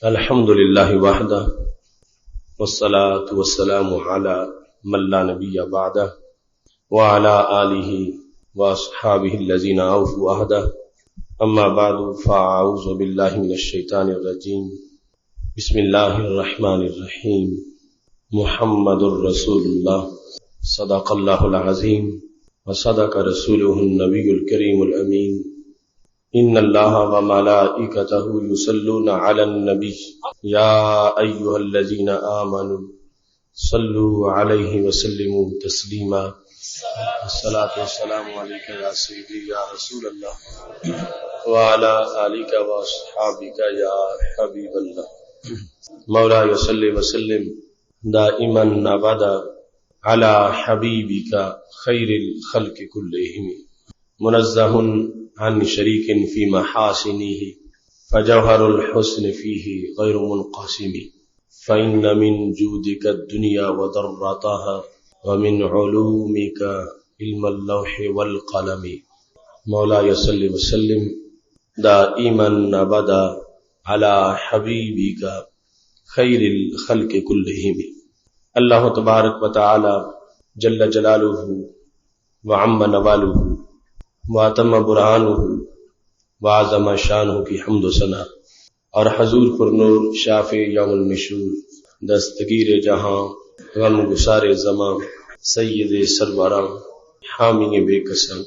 الحمد للہ وحدہ والصلاة والسلام علی من لا نبی بعدہ وعلی آلہ واصحابہ الذین اوفوا عہدہ اما بعد فاعوذ باللہ من الشیطان الرجیم بسم اللہ الرحمن الرحیم محمد رسول اللہ صدق اللہ العظیم وصدق رسولہ النبی الکریم الامین ان اللہ وملائکتہ یصلون علی النبی یا ایھا الذین آمنوا صلوا علیہ وسلموا تسلیما الصلاۃ والسلام علیک یا سیدی یا رسول اللہ وعلی آلک واصحابک یا حبیب اللہ مولاي صلی وسلم دائما ابدا علی حبیبک خیر الخلق کلہم منزہ عن شریک فی محاسنہ فجوہر الحسن فیہ غیر منقسم فإن من جودک الدنیا وضرتها ومن علومک علم اللوح والقلم مولاي صلی وسلم دائما ابدا علی حبیبک خیر الخلق کلہم۔ اللہ تبارک و تعالی جل جلالہ وعم نوالہ واتم برہانہ وعظم شانہ کی حمد و ثنا اور حضور پرنور شافع یوم النشور دستگیر جہاں غم گسار زمان سید سروراں حامی بے قسم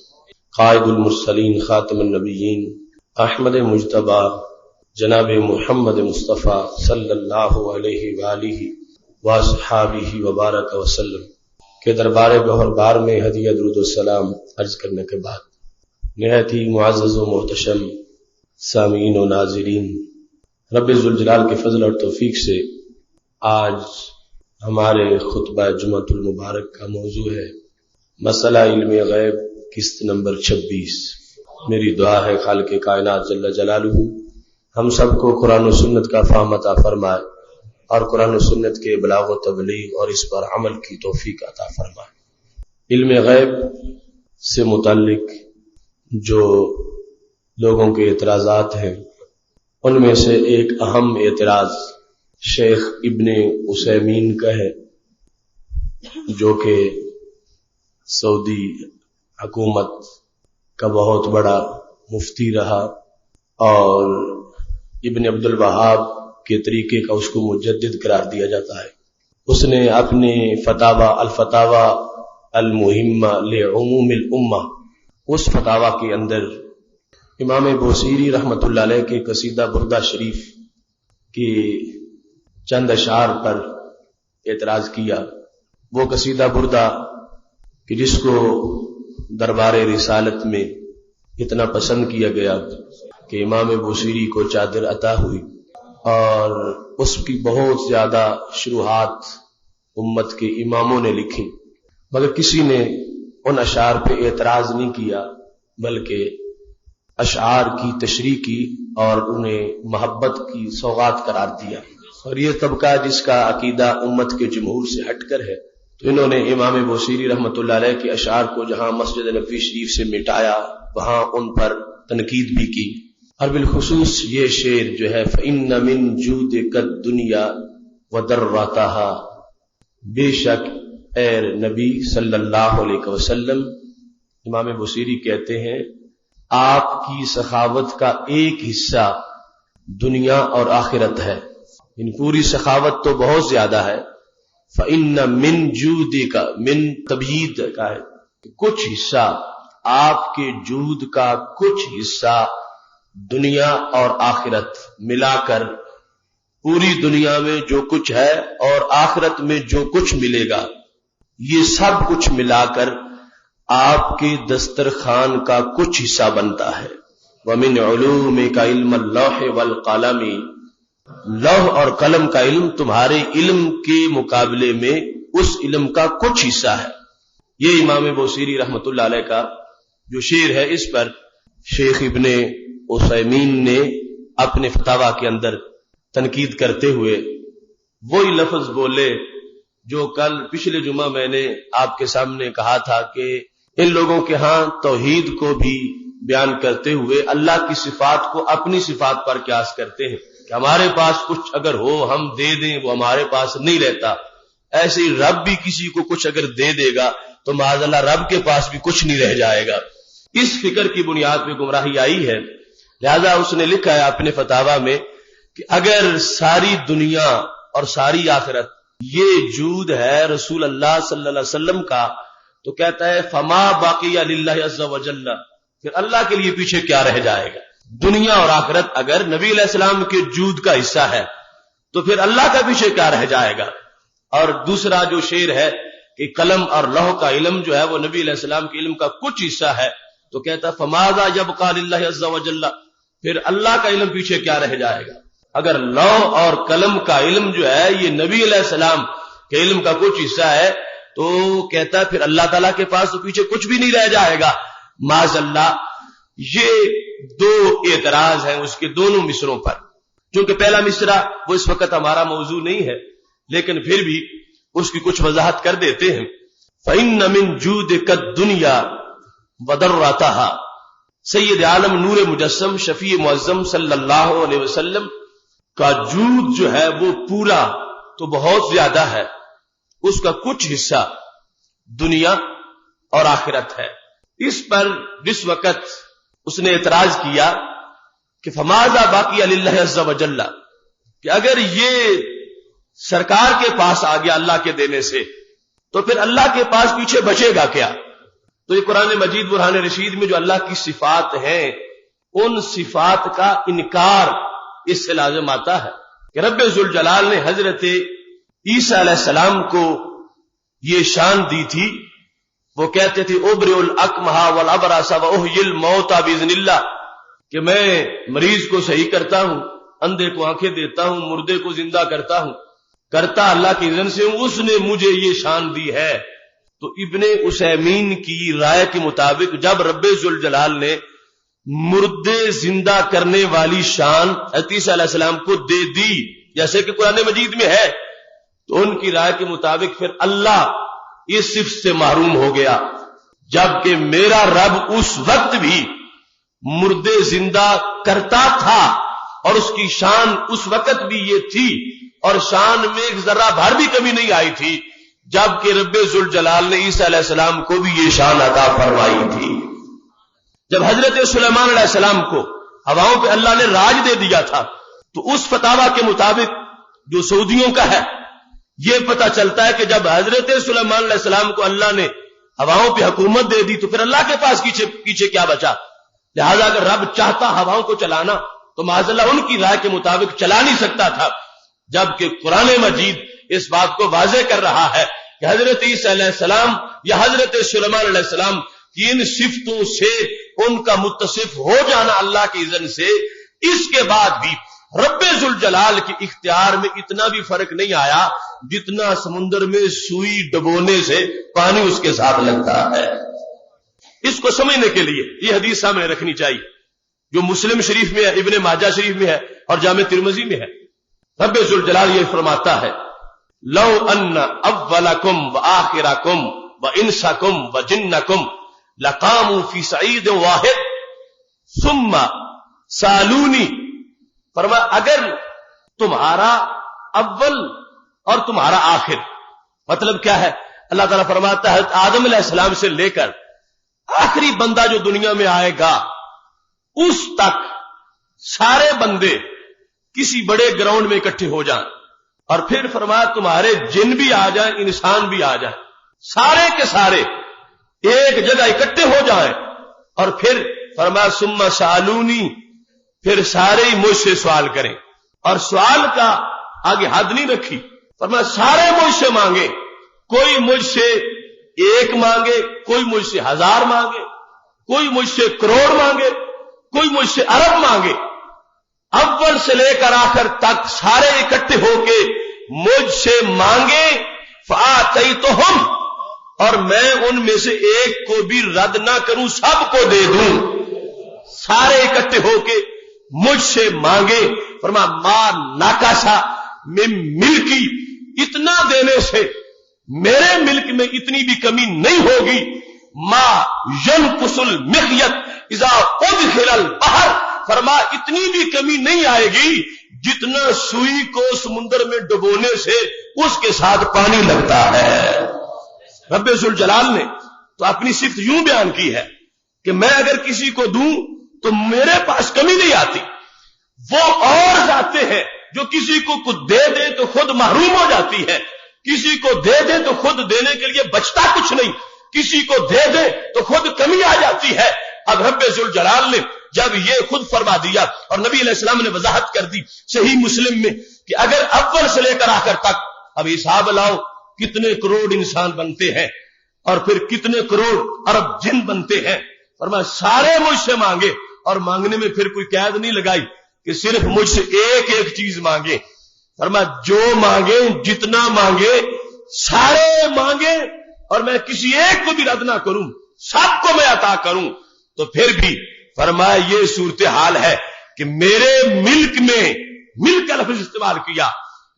قائد المرسلین خاتم النبیین احمد مجتبی جناب محمد مصطفیٰ صلی اللہ علیہ وآلہ واصحابہ وبارک وسلم کے دربار گوہربار میں ہدیہ درود و سلام عرض کرنے کے بعد نہایت ہی معزز و محتشم سامعین و ناظرین، رب ذوالجلال کے فضل اور توفیق سے آج ہمارے خطبہ جمعۃ المبارک کا موضوع ہے مسئلہ علم غیب قسط نمبر 26۔ میری دعا ہے خالق کائنات جل جلالہ ہم سب کو قرآن و سنت کا فہم عطا فرمائے اور قرآن و سنت کے ابلاغ و تبلیغ اور اس پر عمل کی توفیق عطا فرمائے۔ علم غیب سے متعلق جو لوگوں کے اعتراضات ہیں ان میں سے ایک اہم اعتراض شیخ ابن عثیمین کا ہے جو کہ سعودی حکومت کا بہت بڑا مفتی رہا اور ابن عبد الوہاب کے طریقے کا اس کو مجدد قرار دیا جاتا ہے۔ اس نے اپنے فتاوی الفتاوی المہمہ لعموم الامہ اس فتاوی کے اندر امام بوصیری رحمۃ اللہ علیہ کے قصیدہ بردہ شریف کی چند اشعار پر اعتراض کیا۔ وہ قصیدہ بردہ کہ جس کو دربار رسالت میں اتنا پسند کیا گیا کہ امام بوصیری کو چادر عطا ہوئی اور اس کی بہت زیادہ شروحات امت کے اماموں نے لکھی، مگر کسی نے ان اشعار پہ اعتراض نہیں کیا بلکہ اشعار کی تشریح کی اور انہیں محبت کی سوغات قرار دیا۔ اور یہ طبقہ جس کا عقیدہ امت کے جمہور سے ہٹ کر ہے تو انہوں نے امام بوصیری رحمۃ اللہ علیہ کے اشعار کو جہاں مسجد نبوی شریف سے مٹایا وہاں ان پر تنقید بھی کی، اور بالخصوص یہ شعر جو ہے فَإِنَّ مِن جُودِكَ الدُّنْيَا وَضَرَّتَهَا، بے شک اے نبی صلی اللہ علیہ وسلم، امام بوصیری کہتے ہیں آپ کی سخاوت کا ایک حصہ دنیا اور آخرت ہے، ان پوری سخاوت تو بہت زیادہ ہے۔ فَإِنَّ مِن جُودِكَ، من تبیید کا ہے کچھ حصہ، آپ کے جود کا کچھ حصہ دنیا اور آخرت ملا کر پوری دنیا میں جو کچھ ہے اور آخرت میں جو کچھ ملے گا یہ سب کچھ ملا کر آپ کے دسترخوان کا کچھ حصہ بنتا ہے۔ وَمِنْ عُلُومِكَ عِلْمَ اللَّوْحِ وَالْقَلَمِ، لوح اور قلم کا علم تمہارے علم کے مقابلے میں اس علم کا کچھ حصہ ہے۔ یہ امام بوصیری رحمۃ اللہ علیہ کا جو شعر ہے اس پر شیخ ابن عثیمین نے اپنے فتاوی کے اندر تنقید کرتے ہوئے وہی لفظ بولے جو کل پچھلے جمعہ میں نے آپ کے سامنے کہا تھا کہ ان لوگوں کے ہاں توحید کو بھی بیان کرتے ہوئے اللہ کی صفات کو اپنی صفات پر قیاس کرتے ہیں، کہ ہمارے پاس کچھ اگر ہو ہم دے دیں، وہ ہمارے پاس نہیں رہتا، ایسے ہی رب بھی کسی کو کچھ اگر دے دے گا تو معاذ اللہ رب کے پاس بھی کچھ نہیں رہ جائے گا۔ اس فکر کی بنیاد پہ گمراہی آئی ہے، لہذا اس نے لکھا ہے اپنے فتاوی میں کہ اگر ساری دنیا اور ساری آخرت یہ جود ہے رسول اللہ صلی اللہ علیہ وسلم کا، تو کہتا ہے فما باقی للہ عز وجل، پھر اللہ کے لیے پیچھے کیا رہ جائے گا؟ دنیا اور آخرت اگر نبی علیہ السلام کے جود کا حصہ ہے تو پھر اللہ کا پیچھے کیا رہ جائے گا؟ اور دوسرا جو شعر ہے کہ قلم اور لوح کا علم جو ہے وہ نبی علیہ السلام کے علم کا کچھ حصہ ہے، تو کہتا ہے فماذا یبقى للہ عز وجل، پھر اللہ کا علم پیچھے کیا رہ جائے گا؟ اگر لوح اور قلم کا علم جو ہے یہ نبی علیہ السلام کے علم کا کچھ حصہ ہے تو کہتا ہے پھر اللہ تعالیٰ کے پاس تو پیچھے کچھ بھی نہیں رہ جائے گا۔ معاذ اللہ، یہ دو اعتراض ہیں اس کے دونوں مصروں پر، کیونکہ پہلا مصرع وہ اس وقت ہمارا موضوع نہیں ہے لیکن پھر بھی اس کی کچھ وضاحت کر دیتے ہیں۔ فَإِنَّ مِن جُودِكَ الدُّنْيَا وَضَرَّتَهَا، سید عالم نور مجسم شفیع معظم صلی اللہ علیہ وسلم کا جود جو ہے وہ پورا تو بہت زیادہ ہے، اس کا کچھ حصہ دنیا اور آخرت ہے۔ اس پر جس وقت اس نے اعتراض کیا کہ فماذا باقی للہ عز وجل، کہ اگر یہ سرکار کے پاس آ گیا اللہ کے دینے سے تو پھر اللہ کے پاس پیچھے بچے گا کیا؟ تو یہ قرآن مجید برہان رشید میں جو اللہ کی صفات ہیں ان صفات کا انکار اس سے لازم آتا ہے کہ رب ذوالجلال نے حضرت عیسیٰ علیہ السلام کو یہ شان دی تھی، وہ کہتے تھے ابرئ الاکمہ والابرص واحیی الموتى باذن اللہ، کہ میں مریض کو صحیح کرتا ہوں، اندھے کو آنکھیں دیتا ہوں، مردے کو زندہ کرتا ہوں، کرتا اللہ کی اذن سے ہوں، اس نے مجھے یہ شان دی ہے۔ تو ابن عثیمین کی رائے کے مطابق جب رب ذوالجلال نے مردے زندہ کرنے والی شان عیسیٰ علیہ السلام کو دے دی جیسے کہ قرآن مجید میں ہے، تو ان کی رائے کے مطابق پھر اللہ اس صفت سے محروم ہو گیا، جبکہ میرا رب اس وقت بھی مردے زندہ کرتا تھا اور اس کی شان اس وقت بھی یہ تھی اور شان میں ایک ذرہ بھر بھی کمی نہیں آئی تھی، جبکہ رب ذوالجلال نے عیسیٰ علیہ السلام کو بھی یہ شان عطا فرمائی تھی۔ جب حضرت سلیمان علیہ السلام کو ہواؤں پہ اللہ نے راج دے دیا تھا تو اس فتاوی کے مطابق جو سعودیوں کا ہے یہ پتہ چلتا ہے کہ جب حضرت سلیمان علیہ السلام کو اللہ نے ہواؤں پہ حکومت دے دی تو پھر اللہ کے پاس پیچھے کیا بچا؟ لہذا اگر رب چاہتا ہواؤں کو چلانا تو معاذ اللہ ان کی رائے کے مطابق چلا نہیں سکتا تھا، جبکہ قرآن مجید اس بات کو واضح کر رہا ہے کہ حضرت عیسیٰ علیہ السلام یا حضرت سلیمان علیہ السلام کی ان صفتوں سے ان کا متصف ہو جانا اللہ کی اذن سے، اس کے بعد بھی رب ذوالجلال کے اختیار میں اتنا بھی فرق نہیں آیا جتنا سمندر میں سوئی ڈبونے سے پانی اس کے ساتھ لگتا ہے۔ اس کو سمجھنے کے لیے یہ حدیث سامنے رکھنی چاہیے جو مسلم شریف میں ہے، ابن ماجہ شریف میں ہے اور جامع ترمذی میں ہے۔ رب ذوالجلال یہ فرماتا ہے لو ان اولکم وآخرکم وانسکم وجنکم لقاموا فی صعید واحد ثم سالونی، فرمایا اگر تمہارا اول اور تمہارا آخر، مطلب کیا ہے؟ اللہ تعالیٰ فرماتا ہے آدم علیہ السلام سے لے کر آخری بندہ جو دنیا میں آئے گا اس تک سارے بندے کسی بڑے گراؤنڈ میں اکٹھے ہو جائیں، اور پھر فرمایا تمہارے جن بھی آ جائیں، انسان بھی آ جائیں، سارے کے سارے ایک جگہ اکٹھے ہو جائیں، اور پھر فرمایا ثم سالونی، پھر سارے ہی مجھ سے سوال کریں، اور سوال کا آگے حد نہیں رکھی، فرمایا سارے مجھ سے مانگے، کوئی مجھ سے ایک مانگے، کوئی مجھ سے 1000 مانگے، کوئی مجھ سے کروڑ مانگے، کوئی مجھ سے ارب مانگے، اول سے لے کر آخر تک سارے اکٹھے ہو کے مجھ سے مانگے، فآتیتہم، اور میں ان میں سے ایک کو بھی رد نہ کروں، سب کو دے دوں، سارے اکٹھے ہو کے مجھ سے مانگے، فرمایا ما ناکاسا من ملکی، اتنا دینے سے میرے ملک میں اتنی بھی کمی نہیں ہوگی، ما ينقص المخيط اذا ادخل البحر، فرمایا اتنی بھی کمی نہیں آئے گی جتنا سوئی کو سمندر میں ڈبونے سے اس کے ساتھ پانی لگتا ہے۔ رب ذوالجلال نے تو اپنی صفت یوں بیان کی ہے کہ میں اگر کسی کو دوں تو میرے پاس کمی نہیں آتی۔ وہ اور ذاتیں ہیں جو کسی کو کچھ دے دیں تو خود محروم ہو جاتی ہے، کسی کو دے دیں تو خود دینے کے لیے بچتا کچھ نہیں، کسی کو دے دیں تو خود کمی آ جاتی ہے۔ اب رب ذوالجلال نے جب یہ خود فرما دیا اور نبی علیہ السلام نے وضاحت کر دی صحیح مسلم میں کہ اگر اول سے لے کر آخر تک اب حساب لاؤ کتنے کروڑ انسان بنتے ہیں اور پھر کتنے کروڑ ارب جن بنتے ہیں، فرمایا سارے مجھ سے مانگے، اور مانگنے میں پھر کوئی قید نہیں لگائی کہ صرف مجھ سے ایک ایک چیز مانگے، فرمایا جو مانگے جتنا مانگے سارے مانگے اور میں کسی ایک کو بھی رد نہ کروں، سب کو میں عطا کروں۔ تو پھر بھی فرمایا یہ صورتحال ہے کہ میرے ملک میں، ملک کا لفظ استعمال کیا،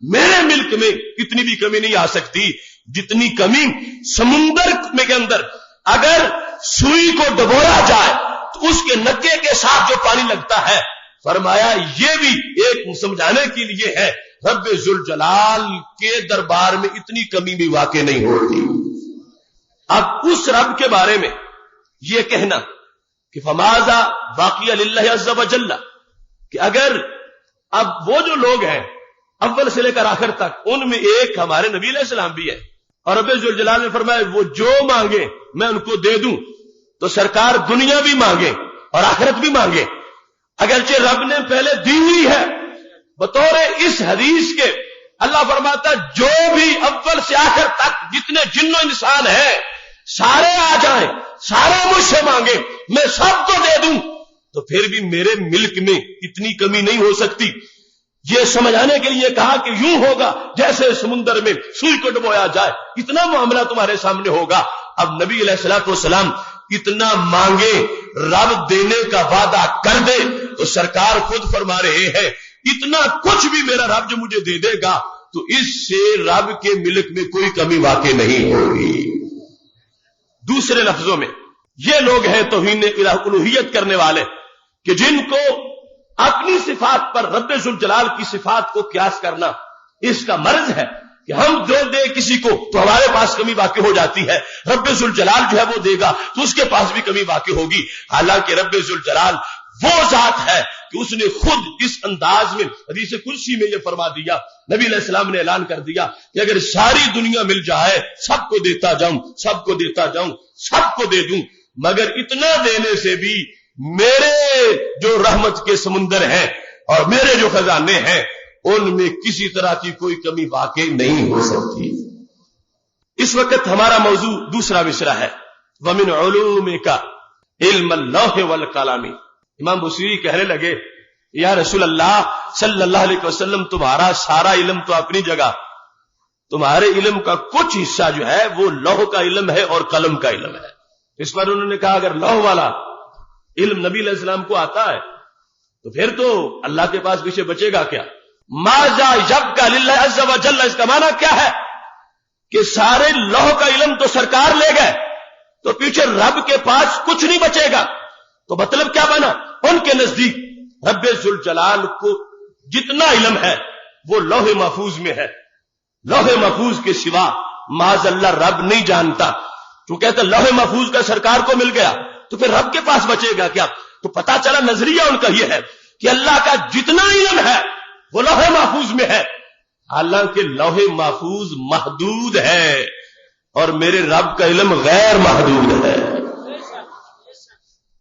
میرے ملک میں اتنی بھی کمی نہیں آ سکتی جتنی کمی سمندر میں کے اندر اگر سوئی کو ڈبویا جائے تو اس کے نکے کے ساتھ جو پانی لگتا ہے، فرمایا یہ بھی ایک سمجھانے کے لیے ہے رب ذوالجلال کے دربار میں اتنی کمی بھی واقع نہیں ہوتی۔ اب اس رب کے بارے میں یہ کہنا کہ فماذا باقی للہ عز وجل، کہ اگر اب وہ جو لوگ ہیں اول سے لے کر آخر تک ان میں ایک ہمارے نبی علیہ السلام بھی ہے، اور رب ذوالجلال نے فرمایا وہ جو مانگے میں ان کو دے دوں، تو سرکار دنیا بھی مانگے اور آخرت بھی مانگے، اگرچہ رب نے پہلے دی ہوئی ہے بطور اس حدیث کے۔ اللہ فرماتا جو بھی اول سے آخر تک جتنے جن و انسان ہیں سارے آ جائیں، سارے مجھ سے مانگے، میں سب کو دے دوں، تو پھر بھی میرے ملک میں اتنی کمی نہیں ہو سکتی۔ یہ سمجھانے کے لیے کہا کہ یوں ہوگا جیسے سمندر میں سوئی کو ڈبویا جائے، اتنا معاملہ تمہارے سامنے ہوگا۔ اب نبی علیہ الصلوۃ والسلام اتنا مانگے رب دینے کا وعدہ کر دے تو سرکار خود فرما رہے ہیں اتنا کچھ بھی میرا رب جو مجھے دے دے گا تو اس سے رب کے ملک میں کوئی کمی واقع نہیں ہوگی۔ دوسرے لفظوں میں یہ لوگ ہیں توہین الوہیت کرنے والے کہ جن کو اپنی صفات پر رب ذوالجلال کی صفات کو قیاس کرنا اس کا مرض ہے کہ ہم جو دے کسی کو تو ہمارے پاس کمی واقع ہو جاتی ہے، رب ذوالجلال جو ہے وہ دے گا تو اس کے پاس بھی کمی واقع ہوگی۔ حالانکہ رب ذوالجلال وہ ذات ہے کہ اس نے خود اس انداز میں حدیث قدسی میں یہ فرما دیا، نبی علیہ السلام نے اعلان کر دیا کہ اگر ساری دنیا مل جائے سب کو دیتا جاؤں، سب کو دیتا جاؤں، سب کو دے دوں، مگر اتنا دینے سے بھی میرے جو رحمت کے سمندر ہیں اور میرے جو خزانے ہیں ان میں کسی طرح کی کوئی کمی واقع نہیں ہو سکتی۔ اس وقت ہمارا موضوع دوسرا مصرع ہے، وَمِنْ عُلُومِكَ عِلْمَ اللَّوْحِ وَالْقَلَمِ۔ امام بصیری کہنے لگے یا رسول اللہ صلی اللہ علیہ وسلم تمہارا سارا علم تو اپنی جگہ، تمہارے علم کا کچھ حصہ جو ہے وہ لوح کا علم ہے اور قلم کا علم ہے۔ اس پر انہوں نے کہا اگر لوح والا علم نبی علیہ السلام کو آتا ہے تو پھر تو اللہ کے پاس پیچھے بچے گا کیا؟ ماذا یبقى للہ عز وجل، اس کا معنی کیا ہے کہ سارے لوح کا علم تو سرکار لے گئے تو پیچھے رب کے پاس کچھ نہیں بچے گا۔ تو مطلب کیا بنا؟ ان کے نزدیک رب ذوالجلال کو جتنا علم ہے وہ لوح محفوظ میں ہے، لوح محفوظ کے سوا معاذ اللہ رب نہیں جانتا۔ تو کہتے لوح محفوظ کا سرکار کو مل گیا تو پھر رب کے پاس بچے گا کیا؟ تو پتا چلا نظریہ ان کا یہ ہے کہ اللہ کا جتنا علم ہے وہ لوح محفوظ میں ہے، حالانکہ لوح محفوظ محدود ہے اور میرے رب کا علم غیر محدود ہے۔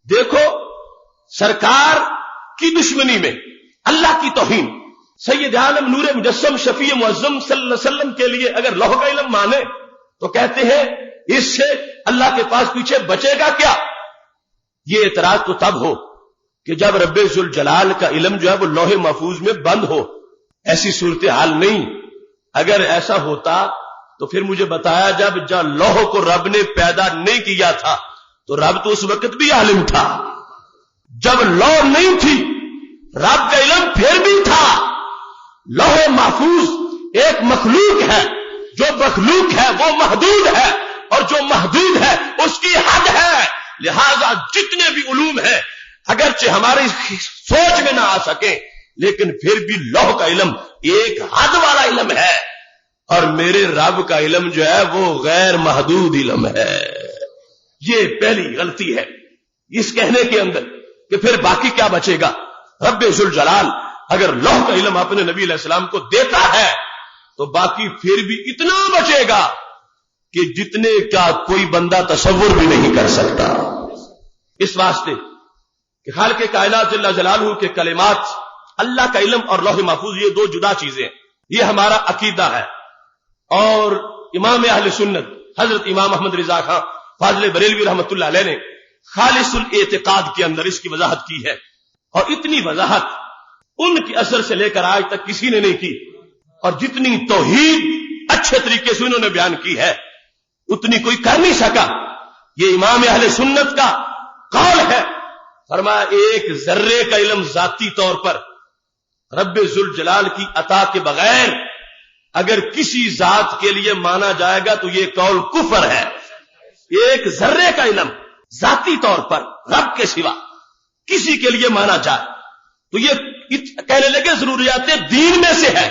دیکھو سرکار کی دشمنی میں اللہ کی توہین، سید عالم نور مجسم شفیع معظم صلی اللہ علیہ وسلم کے لیے اگر لوح کا علم مانے تو کہتے ہیں اس سے اللہ کے پاس پیچھے بچے گا کیا؟ یہ اعتراض تو تب ہو کہ جب رب ذوالجلال کا علم جو ہے وہ لوح محفوظ میں بند ہو، ایسی صورتحال نہیں۔ اگر ایسا ہوتا تو پھر مجھے بتایا جب لوح کو رب نے پیدا نہیں کیا تھا تو رب تو اس وقت بھی عالم تھا، جب لوح نہیں تھی رب کا علم پھر بھی تھا۔ لوح محفوظ ایک مخلوق ہے، جو مخلوق ہے وہ محدود ہے اور جو محدود ہے اس کی حد ہے، لہذا جتنے بھی علوم ہیں اگرچہ ہماری سوچ میں نہ آ سکے لیکن پھر بھی لوح کا علم ایک حد والا علم ہے، اور میرے رب کا علم جو ہے وہ غیر محدود علم ہے۔ یہ پہلی غلطی ہے اس کہنے کے اندر کہ پھر باقی کیا بچے گا۔ رب ذوالجلال اگر لوح کا علم اپنے نبی علیہ السلام کو دیتا ہے تو باقی پھر بھی اتنا بچے گا کہ جتنے کا کوئی بندہ تصور بھی نہیں کر سکتا۔ اس واسطے کہ خالق کائنات جل جلالہ کے کلمات، اللہ کا علم اور لوح محفوظ یہ دو جدا چیزیں ہیں، یہ ہمارا عقیدہ ہے۔ اور امام اہل سنت حضرت امام احمد رضا خان فاضل بریلوی رحمۃ اللہ علیہ نے خالص الاعتقاد کے اندر اس کی وضاحت کی ہے، اور اتنی وضاحت ان کے اثر سے لے کر آج تک کسی نے نہیں کی، اور جتنی توحید اچھے طریقے سے انہوں نے بیان کی ہے اتنی کوئی کر نہیں سکا۔ یہ امام اہل سنت کا قول ہے، فرمایا ایک ذرے کا علم ذاتی طور پر رب ذوالجلال کی عطا کے بغیر اگر کسی ذات کے لیے مانا جائے گا تو یہ قول کفر ہے۔ ایک ذرے کا علم ذاتی طور پر رب کے سوا کسی کے لیے مانا جائے تو یہ کہنے لگے ضروریات دین میں سے ہے،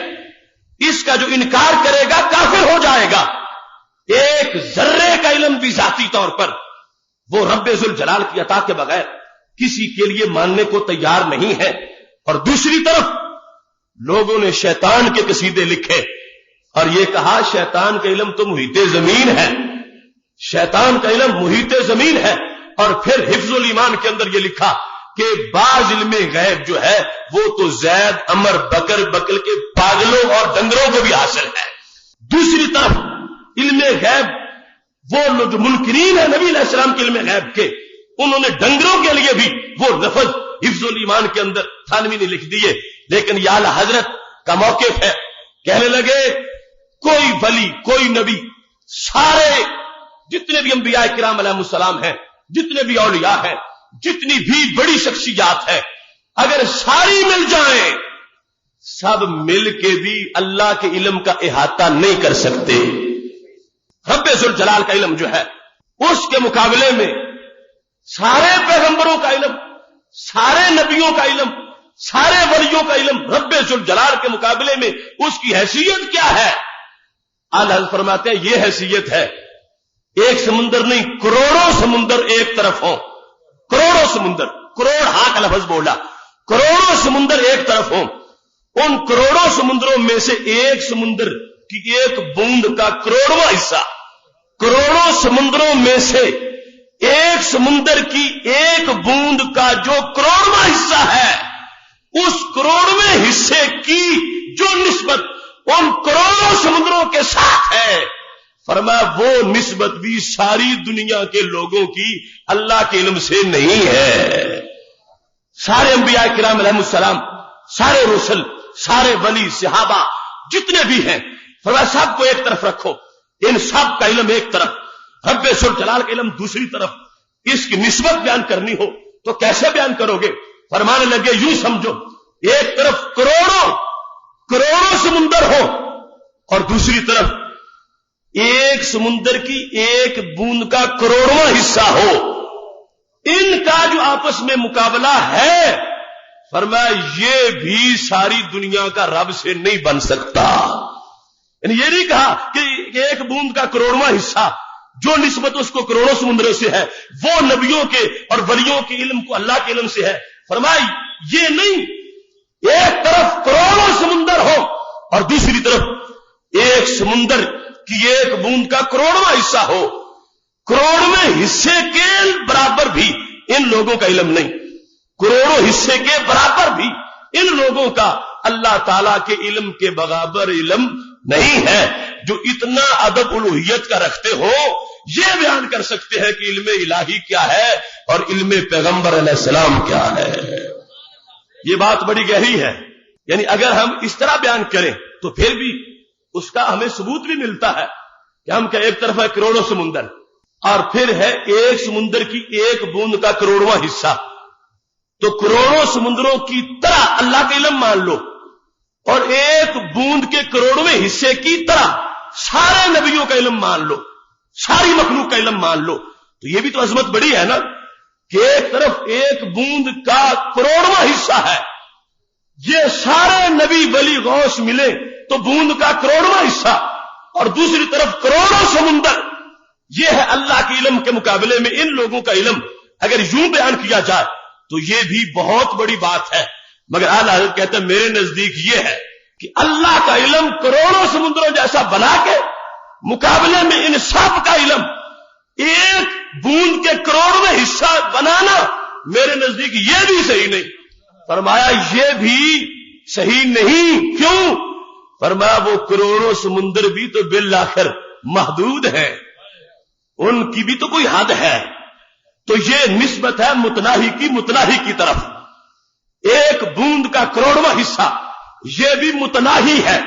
اس کا جو انکار کرے گا کافر ہو جائے گا۔ ایک ذرے کا علم بھی ذاتی طور پر وہ رب ذوالجلال کی عطا کے بغیر کسی کے لیے ماننے کو تیار نہیں ہے۔ اور دوسری طرف لوگوں نے شیطان کے قصیدے لکھے اور یہ کہا شیطان کا علم تو محیط زمین ہے، شیطان کا علم محیط زمین ہے، اور پھر حفظ الایمان کے اندر یہ لکھا کہ بعض علم غیب جو ہے وہ تو زید عمر بکر بکر کے پاگلوں اور ڈنگروں کو بھی حاصل ہے۔ دوسری طرف علم غیب وہ لوگ جو منکرین ہیں نبی علیہ السلام کے علم غیب کے، انہوں نے ڈنگروں کے لیے بھی وہ لفظ حفظ الایمان کے اندر تھانوی نے لکھ دیے۔ لیکن یا اعلی حضرت کا موقف ہے، کہنے لگے کوئی ولی کوئی نبی، سارے جتنے بھی انبیاء کرام علیہ السلام ہیں، جتنے بھی اولیاء ہیں، جتنی بھی بڑی شخصیات ہیں، اگر ساری مل جائیں سب مل کے بھی اللہ کے علم کا احاطہ نہیں کر سکتے۔ رب ذوالجلال کا علم جو ہے اس کے مقابلے میں سارے پیغمبروں کا علم، سارے نبیوں کا علم، سارے ولیوں کا علم رب ذوالجلال کے مقابلے میں اس کی حیثیت کیا ہے؟ اعلی حضرت فرماتے ہیں یہ حیثیت ہے ایک سمندر نہیں، کروڑوں سمندر ایک طرف ہوں، کروڑوں سمندر، کروڑ ہاں کا لفظ بولا، کروڑوں سمندر ایک طرف ہوں، ان کروڑوں سمندروں میں سے ایک سمندر کی ایک بوند کا کروڑواں حصہ، کروڑوں سمندروں میں سے ایک سمندر کی ایک بوند کا جو کروڑواں حصہ ہے، اس کروڑویں حصے کی جو نسبت ان کروڑوں سمندروں کے ساتھ ہے، فرمایا وہ نسبت بھی ساری دنیا کے لوگوں کی اللہ کے علم سے نہیں ہے۔ سارے انبیاء کرام علیہ السلام، سارے رسل، سارے ولی، صحابہ جتنے بھی ہیں، فرمایا سب کو ایک طرف رکھو، ان سب کا علم ایک طرف، رب ذوالجلال کا علم دوسری طرف، اس کی نسبت بیان کرنی ہو تو کیسے بیان کرو گے؟ فرمانے لگے یوں سمجھو ایک طرف کروڑوں سمندر ہو اور دوسری طرف ایک سمندر کی ایک بوند کا کروڑواں حصہ ہو، ان کا جو آپس میں مقابلہ ہے فرمایا یہ بھی ساری دنیا کا رب سے نہیں بن سکتا۔ یعنی یہ نہیں کہا کہ ایک بوند کا کروڑواں حصہ جو نسبت اس کو کروڑوں سمندروں سے ہے وہ نبیوں کے اور ولیوں کے علم کو اللہ کے علم سے ہے، فرمایا یہ نہیں، ایک طرف کروڑوں سمندر ہو اور دوسری طرف ایک سمندر کی ایک بوند کا کروڑواں حصہ ہو، کروڑویں حصے کے برابر بھی ان لوگوں کا علم نہیں، کروڑوں حصے کے برابر بھی ان لوگوں کا اللہ تعالی کے علم کے برابر علم نہیں ہے۔ جو اتنا ادب الوہیت کا رکھتے ہو یہ بیان کر سکتے ہیں کہ علم الہی کیا ہے اور علم پیغمبر علیہ السلام کیا ہے۔ یہ بات بڑی گہری ہے، یعنی اگر ہم اس طرح بیان کریں تو پھر بھی اس کا ہمیں ثبوت بھی ملتا ہے کہ ہم کا ایک طرف ہے کروڑوں سمندر اور پھر ہے ایک سمندر کی ایک بوند کا کروڑواں حصہ، تو کروڑوں سمندروں کی طرح اللہ کا علم مان لو اور ایک بوند کے کروڑویں حصے کی طرح سارے نبیوں کا علم مان لو، ساری مخلوق کا علم مان لو، تو یہ بھی تو عظمت بڑی ہے نا کہ ایک طرف ایک بوند کا کروڑواں حصہ ہے یہ سارے نبی ولی غوث ملے تو بوند کا کروڑواں حصہ، اور دوسری طرف کروڑوں سمندر. یہ ہے اللہ کے علم کے مقابلے میں ان لوگوں کا علم. اگر یوں بیان کیا جائے تو یہ بھی بہت بڑی بات ہے، مگر اعلی حضرت کہتے ہیں میرے نزدیک یہ ہے کہ اللہ کا علم کروڑوں سمندروں جیسا بنا کے مقابلے میں ان سب کا علم ایک بوند کے کروڑویں حصہ بنانا میرے نزدیک یہ بھی صحیح نہیں. فرمایا یہ بھی صحیح نہیں. کیوں؟ فرمایا وہ کروڑوں سمندر بھی تو بالآخر محدود ہیں، ان کی بھی تو کوئی حد ہے. تو یہ نسبت ہے متناہی کی طرف. ایک بوند کا کروڑواں حصہ یہ بھی متناہی ہے،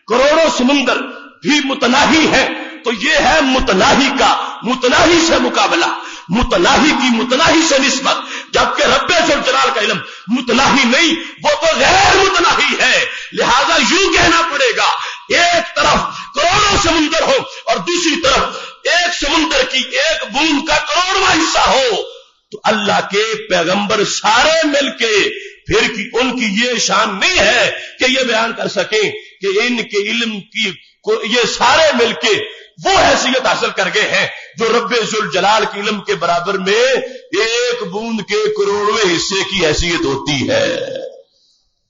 کروڑوں سمندر بھی متناہی ہے. تو یہ ہے متناہی کا متناہی سے مقابلہ، متناہی کی متناہی سے نسبت. جبکہ رب ذوالجلال کا علم متناہی نہیں، وہ تو غیر متناہی ہے. لہذا یوں کہنا پڑے گا ایک طرف کروڑوں سمندر ہو اور دوسری طرف ایک سمندر کی ایک بوند کا کروڑواں حصہ ہو، تو اللہ کے پیغمبر سارے مل کے پھر ان کی یہ شان نہیں ہے کہ یہ بیان کر سکیں کہ ان کے علم کی یہ سارے مل کے وہ حیثیت حاصل کر گئے ہیں جو رب ذوالجلال کے علم کے برابر میں ایک بوند کے کروڑویں حصے کی حیثیت ہوتی ہے.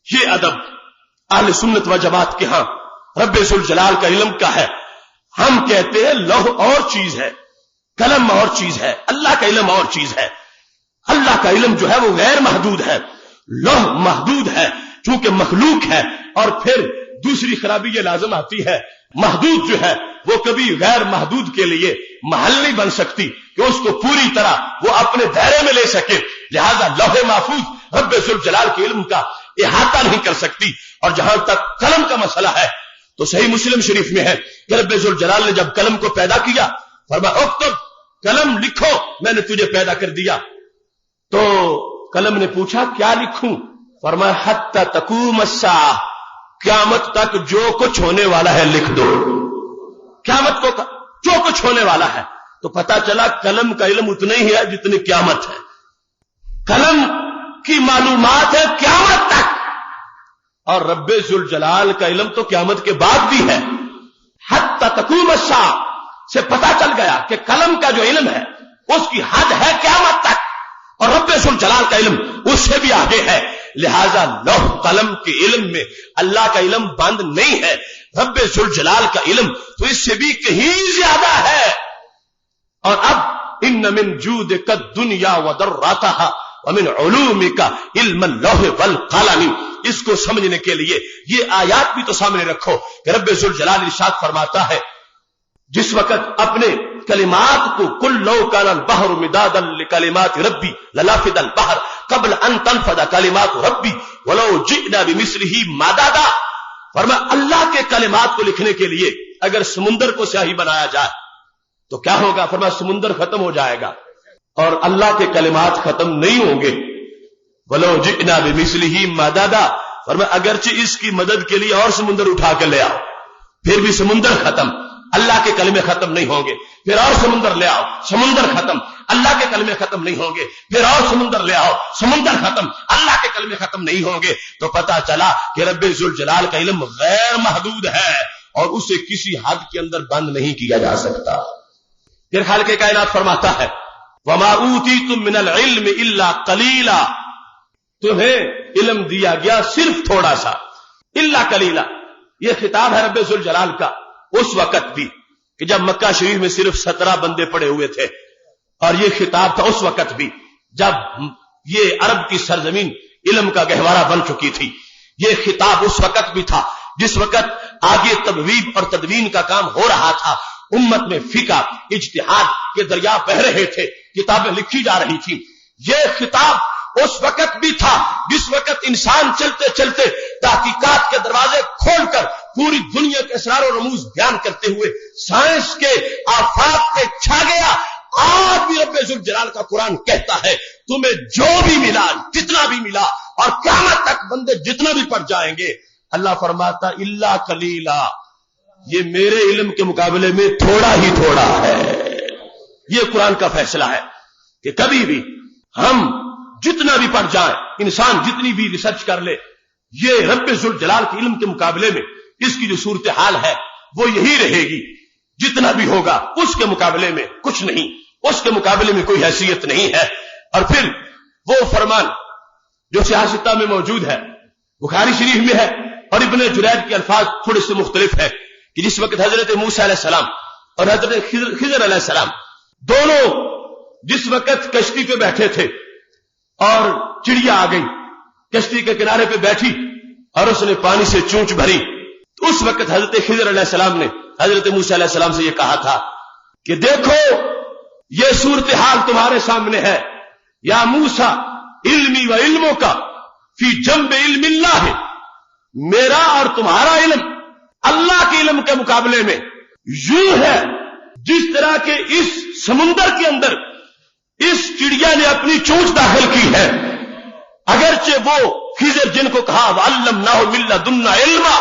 یہ ادب اہل سنت و جماعت کے ہاں رب ذوالجلال کا علم کا ہے. ہم کہتے ہیں لوح اور چیز ہے، قلم اور چیز ہے، اللہ کا علم اور چیز ہے. اللہ کا علم جو ہے وہ غیر محدود ہے، لوح محدود ہے چونکہ مخلوق ہے. اور پھر دوسری خرابی یہ لازم آتی ہے، محدود جو ہے وہ کبھی غیر محدود کے لیے محل نہیں بن سکتی کہ اس کو پوری طرح وہ اپنے دائرے میں لے سکے. لہذا لوح محفوظ رب ذوالجلال کے علم کا احاطہ نہیں کر سکتی. اور جہاں تک قلم کا مسئلہ ہے تو صحیح مسلم شریف میں ہے کہ رب ذوالجلال نے جب قلم کو پیدا کیا فرمایا اکتب، قلم لکھو، میں نے تجھے پیدا کر دیا. تو قلم نے پوچھا کیا لکھوں؟ فرمایا حتی تقوم الساعہ، قیامت تک جو کچھ ہونے والا ہے لکھ دو. قیامت کو جو کچھ ہونے والا ہے. تو پتا چلا قلم کا علم اتنا ہی ہے جتنی قیامت ہے. قلم کی معلومات ہے قیامت تک، اور رب ذوالجلال کا علم تو قیامت کے بعد بھی ہے. حتی تقوم الساعہ سے پتا چل گیا کہ قلم کا جو علم ہے اس کی حد ہے قیامت تک، اور رب ذوالجلال کا علم اس سے بھی آگے ہے. لہذا لوح قلم کے علم میں اللہ کا علم بند نہیں ہے، رب ذوالجلال کا علم تو اس سے بھی کہیں زیادہ ہے. اور اب ان من جودک الدنیا وضراتها ومن علومک علم اللوح والقلم، اس کو سمجھنے کے لیے یہ آیات بھی تو سامنے رکھو کہ رب ذوالجلال ارشاد فرماتا ہے جس وقت اپنے کلمات کو کل لو کان البحر مدادا لکلمات ربی لنفد البحر قبل ان تنفد کلمات ربی ولو جئنا بمثله مدادا. فرمایا اللہ کے کلمات کو لکھنے کے لیے اگر سمندر کو سیاہی بنایا جائے تو کیا ہوگا؟ فرمایا سمندر ختم ہو جائے گا اور اللہ کے کلمات ختم نہیں ہوں گے. ولو جئنا بمثله مدادا، فرمایا اگرچہ اس کی مدد کے لیے اور سمندر اٹھا کے لے آؤ پھر بھی سمندر ختم، اللہ کے کلمے ختم نہیں ہوں گے. پھر اور سمندر لے آؤ، سمندر ختم، اللہ کے کلمے ختم نہیں ہوں گے. پھر اور سمندر لے آؤ، سمندر ختم، اللہ کے کلمے ختم نہیں ہوں گے. تو پتا چلا کہ رب ذوالجلال کا علم غیر محدود ہے اور اسے کسی حد کے اندر بند نہیں کیا جا سکتا. پھر خالق کائنات فرماتا ہے وما اوتیتم من العلم الا قلیلا، تمہیں علم دیا گیا صرف تھوڑا سا. الا قلیلا، یہ خطاب ہے رب ذوالجلال کا اس وقت بھی کہ جب مکہ شریف میں صرف 17 بندے پڑے ہوئے تھے، اور یہ خطاب تھا اس وقت بھی جب یہ عرب کی سرزمین علم کا گہوارہ بن چکی تھی. یہ خطاب اس وقت بھی تھا جس وقت آگے تبویب اور تدوین کا کام ہو رہا تھا. امت میں فقہ اجتہاد کے دریا بہ رہے تھے، کتابیں لکھی جا رہی تھی. یہ خطاب اس وقت بھی تھا جس وقت انسان چلتے چلتے تحقیقات کے دروازے کھول کر پوری دنیا کے اسرار و رموز بیان کرتے ہوئے سائنس کے آفاق پہ چھا گیا. آج بھی رب ذوالجلال کا قرآن کہتا ہے تمہیں جو بھی ملا، جتنا بھی ملا، اور قیامت تک بندے جتنا بھی پڑھ جائیں گے، اللہ فرماتا الا قلیلا، یہ میرے علم کے مقابلے میں تھوڑا ہی تھوڑا ہے. یہ قرآن کا فیصلہ ہے کہ کبھی بھی ہم جتنا بھی پڑھ جائیں، انسان جتنی بھی ریسرچ کر لے، یہ رب ذوالجلال کے علم کے مقابلے میں اس کی جو صورتحال ہے وہ یہی رہے گی، جتنا بھی ہوگا اس کے مقابلے میں کچھ نہیں، اس کے مقابلے میں کوئی حیثیت نہیں ہے۔ اور پھر وہ فرمان جو سیاستہ میں موجود ہے، بخاری شریف میں ہے، اور ابن جرید کے الفاظ تھوڑے سے مختلف ہے کہ جس وقت حضرت موسیٰ علیہ السلام اور حضرت خضر علیہ السلام دونوں جس وقت کشتی پہ بیٹھے تھے اور چڑیا آ گئی، کشتی کے کنارے پہ بیٹھی اور اس نے پانی سے چونچ بھری، تو اس وقت حضرت خضر علیہ السلام نے حضرت موسیٰ علیہ السلام سے یہ کہا تھا کہ دیکھو یہ صورتحال تمہارے سامنے ہے، یا موسیٰ علمی و علموں کا فی جنب علم اللہ ہے، میرا اور تمہارا علم اللہ کے علم کے مقابلے میں یوں ہے جس طرح کے اس سمندر کے اندر اس چڑیا نے اپنی چونچ داخل کی ہے۔ اگرچہ وہ خضر جن کو کہا وَعَلَّمْنَاهُ مِن لَّدُنَّا عِلْمًا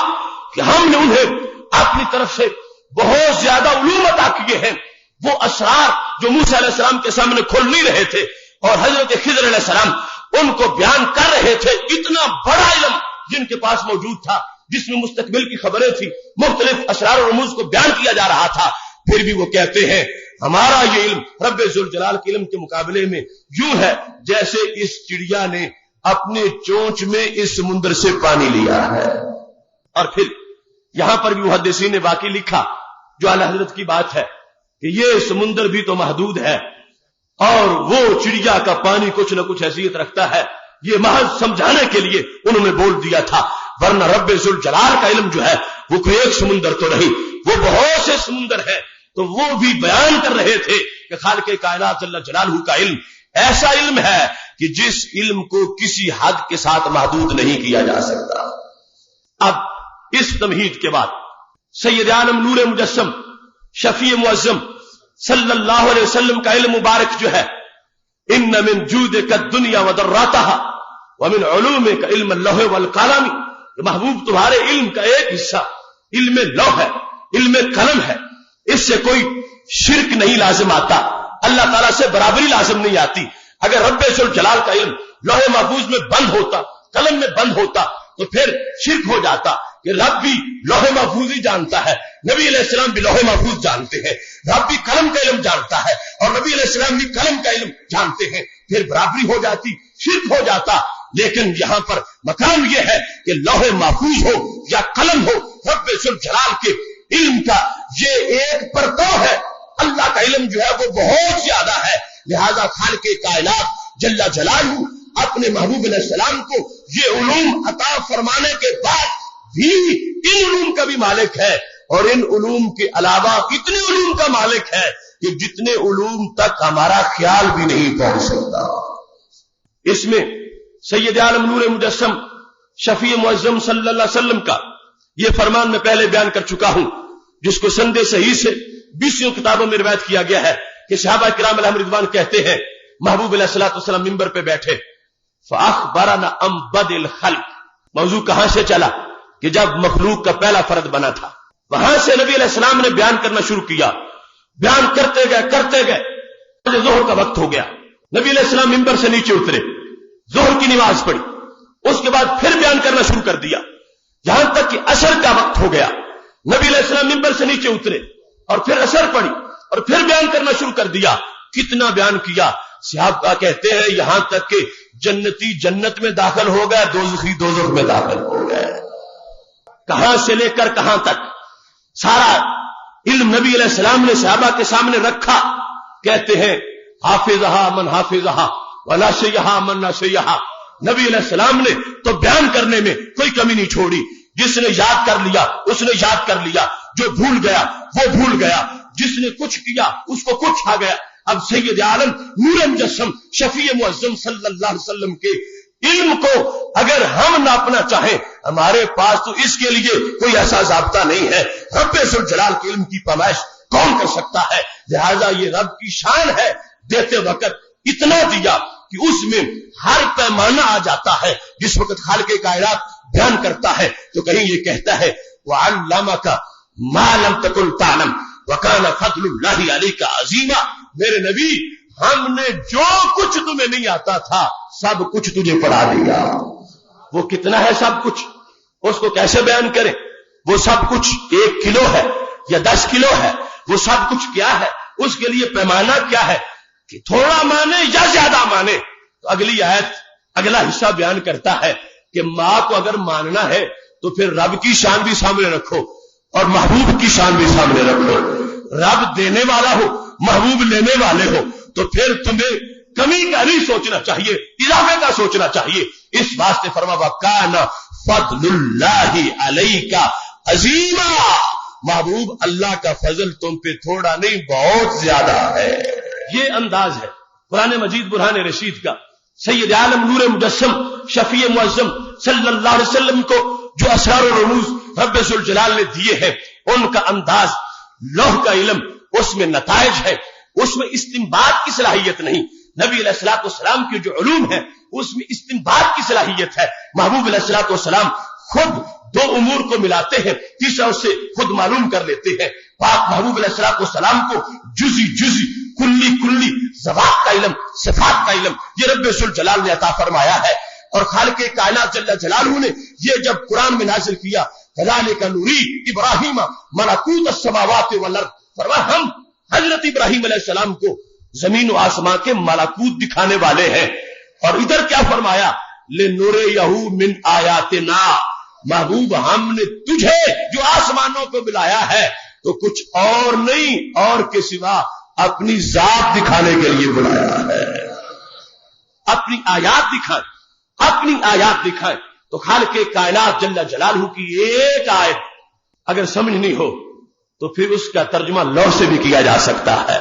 کہ ہم نے انہیں اپنی طرف سے بہت زیادہ علوم عطا کیے ہیں، وہ اسرار جو موسیٰ علیہ السلام کے سامنے کھل نہیں رہے تھے اور حضرت خضر علیہ السلام ان کو بیان کر رہے تھے، اتنا بڑا علم جن کے پاس موجود تھا جس میں مستقبل کی خبریں تھی، مختلف اسرار و رموز کو بیان کیا جا رہا تھا، پھر بھی وہ کہتے ہیں ہمارا یہ علم رب ذوالجلال کے علم کے مقابلے میں یوں ہے جیسے اس چڑیا نے اپنے چونچ میں اس سمندر سے پانی لیا ہے۔ اور پھر یہاں پر بھی محدثین نے واقعی لکھا جو اعلی حضرت کی بات ہے کہ یہ سمندر بھی تو محدود ہے اور وہ چڑیا کا پانی کچھ نہ کچھ حیثیت رکھتا ہے، یہ محض سمجھانے کے لیے انہوں نے بول دیا تھا، ورنہ رب ذوالجلال کا علم جو ہے وہ کوئی ایک سمندر تو نہیں، وہ بہت سے سمندر ہے۔ تو وہ بھی بیان کر رہے تھے کہ خالق کائنات جل جلالہ کا علم ایسا علم ہے کہ جس علم کو کسی حد کے ساتھ محدود نہیں کیا جا سکتا۔ اب اس تمہید کے بعد سید عالم نور مجسم شفیع معظم صلی اللہ علیہ وسلم کا علم مبارک جو ہے، ان من جودک الدنیا وضراتها ومن علومک علم اللوح والقلم، محبوب تمہارے علم کا ایک حصہ علم لوح ہے، علم قلم ہے، اس سے کوئی شرک نہیں لازم آتا، اللہ تعالیٰ سے برابری لازم نہیں آتی۔ اگر رب ذوالجلال کا علم لوح محفوظ میں بند ہوتا، قلم میں بند ہوتا تو پھر شرک ہو جاتا کہ رب بھی لوح محفوظ ہی جانتا ہے، نبی علیہ السلام بھی لوح محفوظ جانتے ہیں، رب بھی قلم کا علم جانتا ہے اور نبی علیہ السلام بھی قلم کا علم جانتے ہیں، پھر برابری ہو جاتی، شرک ہو جاتا۔ لیکن یہاں پر مقام یہ ہے کہ لوح محفوظ ہو یا قلم ہو، رب ذوالجلال کے علم کا یہ ایک پرتو ہے، اللہ کا علم جو ہے وہ بہت زیادہ ہے، لہذا خالق کائنات جل جلالہ اپنے محبوب علیہ السلام کو یہ علوم عطا فرمانے کے بعد بھی ان علوم کا بھی مالک ہے، اور ان علوم کے علاوہ اتنے علوم کا مالک ہے کہ جتنے علوم تک ہمارا خیال بھی نہیں پہنچ سکتا۔ اس میں سید عالم نور مجسم شفیع معظم صلی اللہ علیہ وسلم کا یہ فرمان میں پہلے بیان کر چکا ہوں، جس کو سند صحیح سے 20 کتابوں میں روایت کیا گیا ہے کہ صحابہ کرام علیہم رضوان کہتے ہیں محبوب علیہ الصلوۃ والسلام منبر پہ بیٹھے، فاخبرنا ام بدء الخلق، موضوع کہاں سے چلا کہ جب مخلوق کا پہلا فرد بنا تھا، وہاں سے نبی علیہ السلام نے بیان کرنا شروع کیا، بیان کرتے گئے ظہر کا وقت ہو گیا، نبی علیہ السلام منبر سے نیچے اترے، ظہر کی نماز پڑھی، اس کے بعد پھر بیان کرنا شروع کر دیا، یہاں تک کہ عصر کا وقت ہو گیا، نبی علیہ السلام منبر سے نیچے اترے اور پھر عصر پڑھی اور پھر بیان کرنا شروع کر دیا۔ کتنا بیان کیا؟ صحابہ کہتے ہیں یہاں تک کہ جنتی جنت میں داخل ہو گیا، دوزخی دوزخ میں داخل ہو گئے۔ کہاں سے لے کر کہاں تک سارا علم نبی علیہ السلام نے صحابہ کے سامنے رکھا۔ کہتے ہیں حافظہا من حافظہا وناسیہا من ناسیہا، نبی علیہ السلام نے تو بیان کرنے میں کوئی کمی نہیں چھوڑی، جس نے یاد کر لیا اس نے یاد کر لیا، جو بھول گیا وہ بھول گیا، جس نے کچھ کیا اس کو کچھ آ گیا۔ اب سید عالم نور مجسم شفیع معظم صلی اللہ علیہ وسلم کے علم کو اگر ہم ناپنا چاہیں، ہمارے پاس تو اس کے لیے کوئی ایسا ضابطہ نہیں ہے۔ رب ذوالجلال کے علم کی پیمائش کون کر سکتا ہے؟ لہذا یہ رب کی شان ہے، دیتے وقت اتنا دیا کہ اس میں ہر پیمانہ آ جاتا ہے۔ جس وقت خالق کائنات بیان کرتا ہے تو کہیں یہ کہتا ہے وَعَلَّمَكَ مَا لَمْ تَكُنْ تَعْلَمْ وَكَانَ فَضْلُ اللَّهِ عَلَيْكَ عَظِيمًا، میرے نبی ہم نے جو کچھ تمہیں نہیں آتا تھا سب کچھ تجھے پڑھا دیا۔ وہ کتنا ہے سب کچھ، اس کو کیسے بیان کریں؟ وہ سب کچھ 1 کلو ہے یا 10 کلو ہے، وہ سب کچھ کیا ہے، اس کے لیے پیمانہ کیا ہے کہ تھوڑا مانے یا زیادہ مانے؟ تو اگلی آیت اگلا حصہ بیان کرتا ہے کہ ماں کو اگر ماننا ہے تو پھر رب کی شان بھی سامنے رکھو اور محبوب کی شان بھی سامنے رکھو۔ رب دینے والا ہو، محبوب لینے والے ہو، تو پھر تمہیں کمی کا نہیں سوچنا چاہیے، اضافے کا سوچنا چاہیے۔ اس واسطے فرما وَكَانَ فَضْلُ اللَّهِ عَلَيْكَ عَظِيمًا، محبوب اللہ کا فضل تم پہ تھوڑا نہیں بہت زیادہ ہے۔ یہ انداز ہے قرآن مجید برہان رشید کا۔ سید عالم نور مجسم شفیع معظم صلی اللہ علیہ وسلم کو جو اسرار و رموز رب ذوالجلال نے دیے ہیں، ان کا انداز، لوح کا علم، اس میں نتائج ہے، اس میں استنباط کی صلاحیت نہیں۔ نبی علیہ الصلوۃ والسلام کی جو علوم ہے اس میں استنباط کی صلاحیت ہے۔ محبوب علیہ الصلوۃ والسلام خود 2 امور کو ملاتے ہیں، تیسرا اس سے خود معلوم کر لیتے ہیں۔ پاک محبوب علیہ الصلوۃ والسلام کو جزئی جزئی، کلی کلی، ذوات کا علم، صفات کا علم یہ رب ذوالجلال نے عطا فرمایا ہے۔ اور خالق کائنات جل جلالہ نے یہ جب قرآن میں نازل کیا، کذالک نوری ابراہیم ملکوت السماوات والارض، فرمایا ہم حضرت ابراہیم علیہ السلام کو زمین و آسمان کے ملکوت دکھانے والے ہیں۔ اور ادھر کیا فرمایا؟ لنریہ من آیاتنا، محبوب ہم نے تجھے جو آسمانوں کو بلایا ہے تو کچھ اور نہیں، اور کے سوا اپنی ذات دکھانے کے لیے بلایا ہے۔ اپنی آیات دکھائیں، اپنی آیات دکھائیں۔ تو خالق کائنات جل جلالہ کی ایک آیت اگر سمجھنی ہو تو پھر اس کا ترجمہ لوح سے بھی کیا جا سکتا ہے،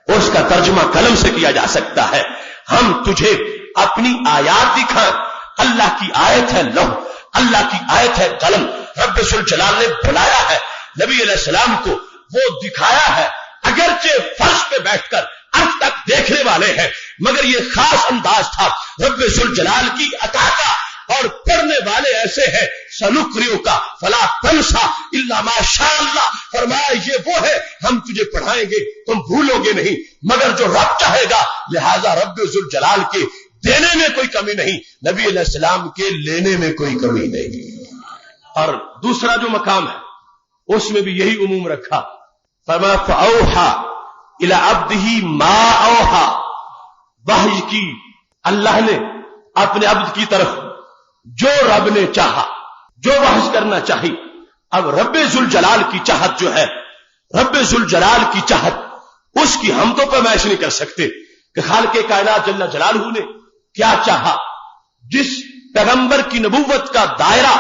اس کا ترجمہ قلم سے کیا جا سکتا ہے۔ ہم تجھے اپنی آیات دکھائیں۔ اللہ کی آیت ہے لوح، اللہ کی آیت ہے قلم۔ رب ذوالجلال نے بلایا ہے نبی علیہ السلام کو، وہ دکھایا ہے، اگرچہ فرش پہ بیٹھ کر اب تک دیکھنے والے ہیں، مگر یہ خاص انداز تھا رب ذوالجلال کی عطا کا۔ اور پڑھنے والے ایسے ہیں سنقرئک کا فلا تنسى الا ما شاء اللہ، فرمایا یہ وہ ہے ہم تجھے پڑھائیں گے تم بھولو گے نہیں مگر جو رب چاہے گا، لہذا رب ذوالجلال کے دینے میں کوئی کمی نہیں، نبی علیہ السلام کے لینے میں کوئی کمی نہیں۔ اور دوسرا جو مقام ہے اس میں بھی یہی عموم رکھا، فرمایا فاوحى الى عبده ما اوحى، وحی کی اللہ نے اپنے عبد کی طرف جو رب نے چاہا، جو وحی کرنا چاہی۔ اب رب ذوالجلال کی چاہت جو ہے، رب ذوالجلال کی چاہت، اس کی ہم تو پیمائش نہیں کر سکتے کہ خالق کائنات جل جلالہ نے کیا چاہا۔ جس پیغمبر کی نبوت کا دائرہ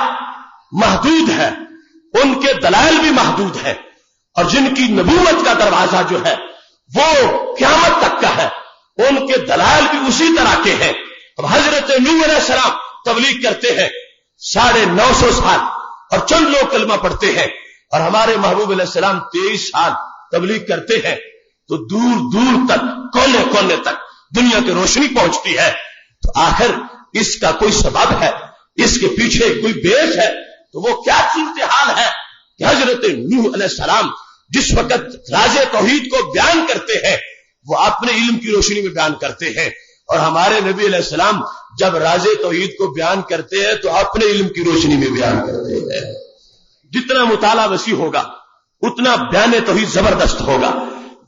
محدود ہے، ان کے دلائل بھی محدود ہے، اور جن کی نبوت کا دروازہ جو ہے وہ قیامت تک کا ہے، ان کے دلائل بھی اسی طرح کے ہیں۔ اب حضرت نوح علیہ السلام تبلیغ کرتے ہیں 950 سال اور چند لوگ کلمہ پڑھتے ہیں، اور ہمارے محبوب علیہ السلام 23 سال تبلیغ کرتے ہیں، تو دور دور تک، کونے کونے تک دنیا کی روشنی پہنچتی ہے۔ تو آخر اس کا کوئی سبب ہے، اس کے پیچھے کوئی بیس ہے، تو وہ کیا صورتحال ہے کہ حضرت نوح علیہ السلام جس وقت راز توحید کو بیان کرتے ہیں وہ اپنے علم کی روشنی میں بیان کرتے ہیں، اور ہمارے نبی علیہ السلام جب راز توحید کو بیان کرتے ہیں تو اپنے علم کی روشنی میں بیان کرتے ہیں۔ جتنا مطالعہ وسیع ہوگا اتنا بیان توحید زبردست ہوگا،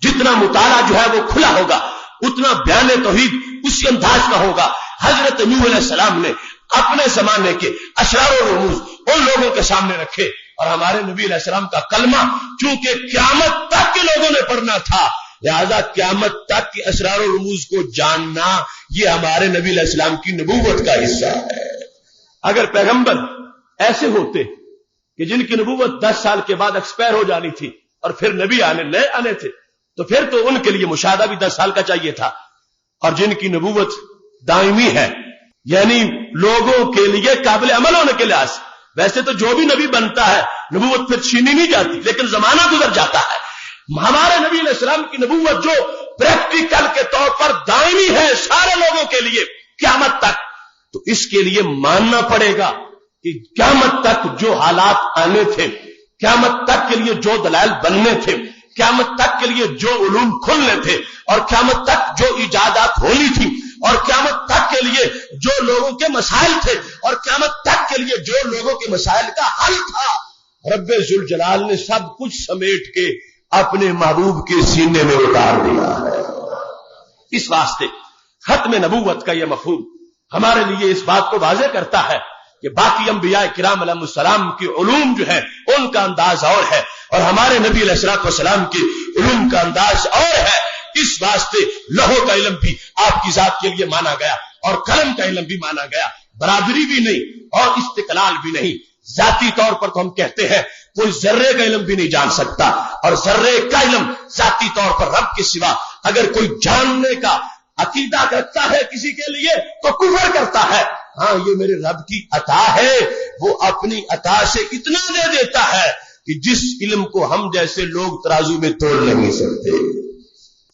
جتنا مطالعہ جو ہے وہ کھلا ہوگا اتنا بیان توحید اسی انداز کا ہوگا۔ حضرت نوح علیہ السلام نے اپنے زمانے کے اسرار و رموز ان لوگوں کے سامنے رکھے، اور ہمارے نبی علیہ السلام کا کلمہ چونکہ قیامت تک کے لوگوں نے پڑھنا تھا، لہذا قیامت تک کے اسرار و رموز کو جاننا یہ ہمارے نبی علیہ السلام کی نبوت کا حصہ ہے۔ اگر پیغمبر ایسے ہوتے کہ جن کی نبوت 10 سال کے بعد ایکسپائر ہو جانی تھی اور پھر نبی نئے آنے تھے، تو پھر تو ان کے لیے مشاہدہ بھی 10 سال کا چاہیے تھا، اور جن کی نبوت دائمی ہے، یعنی لوگوں کے لیے قابل عمل ہونے کے لحاظ سے، ویسے تو جو بھی نبی بنتا ہے نبوت پھر چھینی نہیں جاتی، لیکن زمانہ گزر جاتا ہے۔ ہمارے نبی علیہ السلام کی نبوت جو پریکٹیکل کے طور پر دائمی ہے سارے لوگوں کے لیے قیامت تک، تو اس کے لیے ماننا پڑے گا کہ قیامت تک جو حالات آنے تھے، قیامت تک کے لیے جو دلائل بننے تھے، قیامت تک کے لیے جو علوم کھلنے تھے، اور قیامت تک جو ایجادات ہونی تھی، اور قیامت تک کے لیے جو لوگوں کے مسائل تھے اور قیامت تک کے لیے جو لوگوں کے مسائل کا حل تھا، رب ذوالجلال نے سب کچھ سمیٹ کے اپنے محبوب کے سینے میں اتار دیا ہے۔ اس واسطے ختم نبوت کا یہ مفہوم ہمارے لیے اس بات کو واضح کرتا ہے کہ باقی انبیاء کرام علیہ السلام کی علوم جو ہے ان کا انداز اور ہے، اور ہمارے نبی علیہ الصلوۃ والسلام کی علوم کا انداز اور ہے۔ اس واسطے لوح کا علم بھی آپ کی ذات کے لیے مانا گیا اور قلم کا علم بھی مانا گیا، برابری بھی نہیں اور استقلال بھی نہیں۔ ذاتی طور پر تو ہم کہتے ہیں کوئی ذرے کا علم بھی نہیں جان سکتا، اور ذرے کا علم ذاتی طور پر رب کے سوا اگر کوئی جاننے کا عقیدہ کرتا ہے کسی کے لیے تو کفر کرتا ہے۔ ہاں یہ میرے رب کی عطا ہے، وہ اپنی عطا سے اتنا دے دیتا ہے کہ جس علم کو ہم جیسے لوگ ترازو میں توڑ نہیں سکتے۔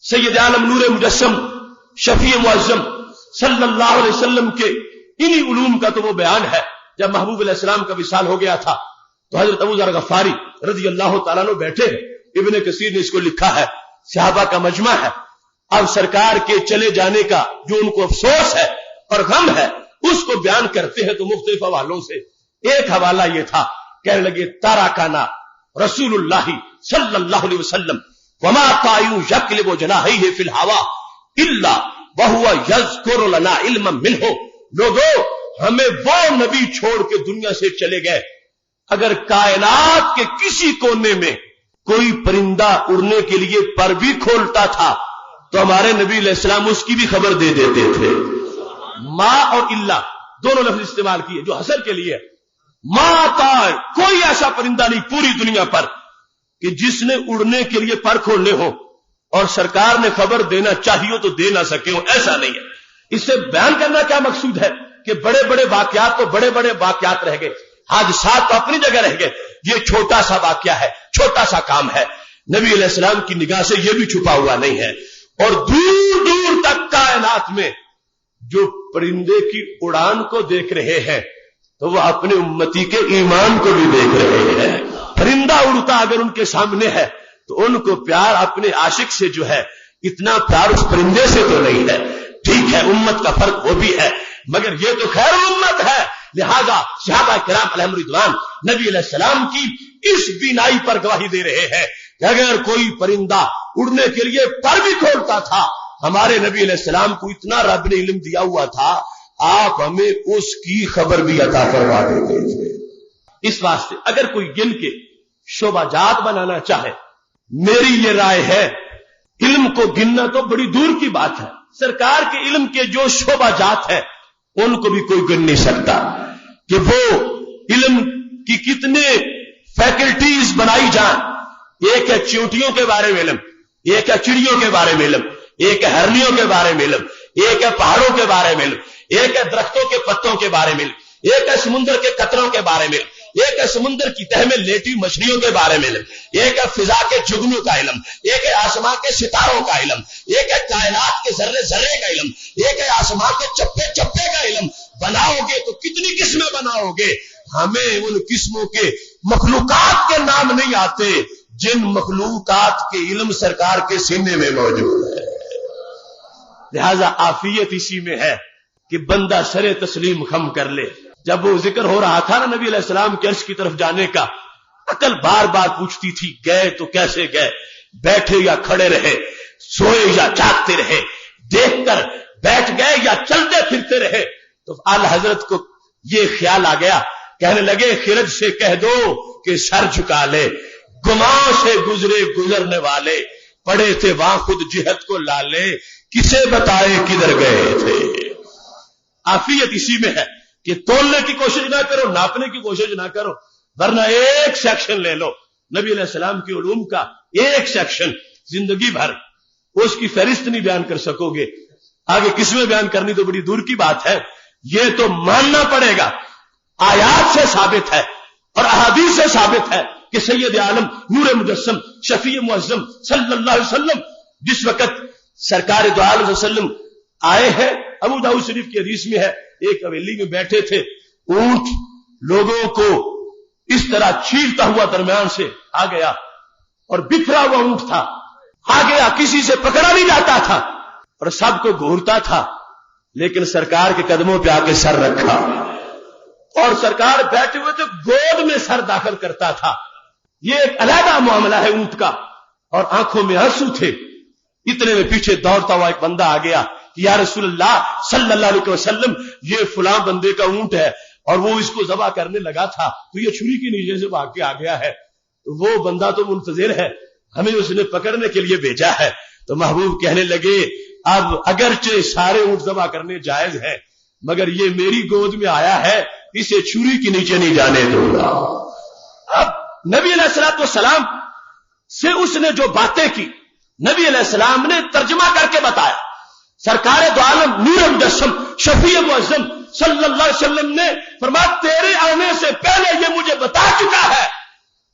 سید عالم نور مجسم شفیع معظم صلی اللہ علیہ وسلم کے انہی علوم کا تو وہ بیان ہے۔ جب محبوب علیہ السلام کا وصال ہو گیا تھا تو حضرت ابو ذر غفاری رضی اللہ تعالیٰ عنہ بیٹھے ہیں، ابن کثیر نے اس کو لکھا ہے، صحابہ کا مجمع ہے۔ اب سرکار کے چلے جانے کا جو ان کو افسوس ہے اور غم ہے اس کو بیان کرتے ہیں تو مختلف حوالوں سے ایک حوالہ یہ تھا، کہنے لگے تارکنا رسول اللہ صلی اللہ علیہ وسلم وما طائر یقلب جناحیہ فی الہوا الا وہو یذکر لنا علما منہ۔ لوگوں ہمیں وہ نبی چھوڑ کے دنیا سے چلے گئے، اگر کائنات کے کسی کونے میں کوئی پرندہ اڑنے کے لیے پر بھی کھولتا تھا تو ہمارے نبی علیہ السلام اس کی بھی خبر دے دیتے تھے۔ ما اور الا دونوں لفظ استعمال کیے جو حصر کے لیے، ما طائر کوئی ایسا پرندہ نہیں پوری دنیا پر کہ جس نے اڑنے کے لیے پر کھولنے ہو اور سرکار نے خبر دینا چاہیے تو دے نہ سکے ہو، ایسا نہیں ہے۔ اس سے بیان کرنا کیا مقصود ہے کہ بڑے بڑے واقعات تو بڑے بڑے واقعات رہ گئے، حادثات تو اپنی جگہ رہ گئے، یہ چھوٹا سا واقعہ ہے، چھوٹا سا کام ہے، نبی علیہ السلام کی نگاہ سے یہ بھی چھپا ہوا نہیں ہے۔ اور دور دور تک کائنات میں جو پرندے کی اڑان کو دیکھ رہے ہیں تو وہ اپنے امتی کے ایمان کو بھی دیکھ رہے ہیں۔ پرندہ اڑتا اگر ان کے سامنے ہے تو ان کو پیار اپنے عاشق سے جو ہے اتنا پیار اس پرندے سے تو نہیں ہے۔ ٹھیک ہے امت کا فرق وہ بھی ہے، مگر یہ تو خیر امت ہے، لہذا صحابہ کرام علیہم رضوان نبی علیہ السلام کی اس بینائی پر گواہی دے رہے ہیں کہ اگر کوئی پرندہ اڑنے کے لیے پر بھی کھولتا تھا، ہمارے نبی علیہ السلام کو اتنا رب نے علم دیا ہوا تھا، آپ ہمیں اس کی خبر بھی عطا کروا دیتے تھے۔ اس واسطے اگر کوئی گن کے شعبہ جات بنانا چاہے، میری یہ رائے ہے علم کو گننا تو بڑی دور کی بات ہے، سرکار کے علم کے جو شعبہ جات ہیں ان کو بھی کوئی گن نہیں سکتا کہ وہ علم کی کتنے فیکلٹیز بنائی جائیں۔ ایک ہے چیونٹیوں کے بارے میں علم، ایک ہے چڑیوں کے بارے میں علم، ایک ہے ہرنیوں کے بارے میں علم، ایک ہے پہاڑوں کے بارے میں علم، ایک ہے درختوں کے پتوں کے بارے میں علم، ایک ہے سمندر کے قطروں کے بارے میں علم، ایک ہے سمندر کی تہ میں لیٹی مچھلیوں کے بارے میں علم، ایک ہے فضا کے جگنوں کا علم، ایک ہے آسمان کے ستاروں کا علم، ایک ہے کائنات کے ذرے ذرے کا علم، ایک ہے آسمان کے چپے چپے کا علم۔ بناؤ گے تو کتنی قسمیں بناؤ گے، ہمیں ان قسموں کے مخلوقات کے نام نہیں آتے جن مخلوقات کے علم سرکار کے سینے میں موجود ہے۔ لہذا عافیت اسی میں ہے کہ بندہ سر تسلیم خم کر لے۔ جب وہ ذکر ہو رہا تھا نا نبی علیہ السلام کے عرش کی طرف جانے کا، عقل بار بار پوچھتی تھی گئے تو کیسے گئے، بیٹھے یا کھڑے رہے، سوئے یا جاگتے رہے، دیکھ کر بیٹھ گئے یا چلتے پھرتے رہے۔ تو اعلی حضرت کو یہ خیال آ گیا، کہنے لگے خرد سے کہہ دو کہ سر جھکا لے، گماں سے گزرے گزرنے والے پڑے تھے وہاں خود جہت کو لالے، کسے بتائے کدھر گئے تھے۔ عافیت اسی میں ہے کہ تولنے کی کوشش نہ کرو، ناپنے کی کوشش نہ کرو، ورنہ ایک سیکشن لے لو نبی علیہ السلام کی علوم کا، ایک سیکشن زندگی بھر اس کی فہرست نہیں بیان کر سکو گے، آگے کس میں بیان کرنی تو بڑی دور کی بات ہے۔ یہ تو ماننا پڑے گا، آیات سے ثابت ہے اور احادیث سے ثابت ہے کہ سید عالم نور مجسم شفیع معظم صلی اللہ علیہ وسلم جس وقت سرکار دو عالم وسلم آئے ہیں، ابو داؤد شریف کی حدیث میں ہے، ایک حویلی میں بیٹھے تھے، اونٹ لوگوں کو اس طرح چھیلتا ہوا درمیان سے آ گیا اور بکھرا ہوا اونٹ تھا، آ گیا، کسی سے پکڑا نہیں جاتا تھا اور سب کو گھورتا تھا۔ لیکن سرکار کے قدموں پہ آ کے سر رکھا اور سرکار بیٹھے ہوئے تو گود میں سر داخل کرتا تھا. یہ ایک علیحدہ معاملہ ہے اونٹ کا. اور آنکھوں میں آنسو تھے. اتنے میں پیچھے دوڑتا ہوا ایک بندہ آ گیا کہ یا رسول اللہ صلی اللہ علیہ وسلم یہ فلاں بندے کا اونٹ ہے اور وہ اس کو ذبح کرنے لگا تھا تو یہ چھری کے نیچے سے بھاگ کے آ گیا ہے. وہ بندہ تو منتظر ہے, ہمیں اس نے پکڑنے کے لیے بھیجا ہے. تو محبوب کہنے لگے اب اگرچہ سارے اونٹ ذبح کرنے جائز ہیں مگر یہ میری گود میں آیا ہے, اسے چھری کے نیچے نہیں جانے دوں گا. اب نبی علیہ الصلوۃ والسلام سے اس نے جو باتیں کی نبی علیہ السلام نے ترجمہ کر کے بتایا. سرکار دو عالم نور مجسم شفیع معظم صلی اللہ علیہ وسلم نے فرمایا تیرے آنے سے پہلے یہ مجھے بتا چکا ہے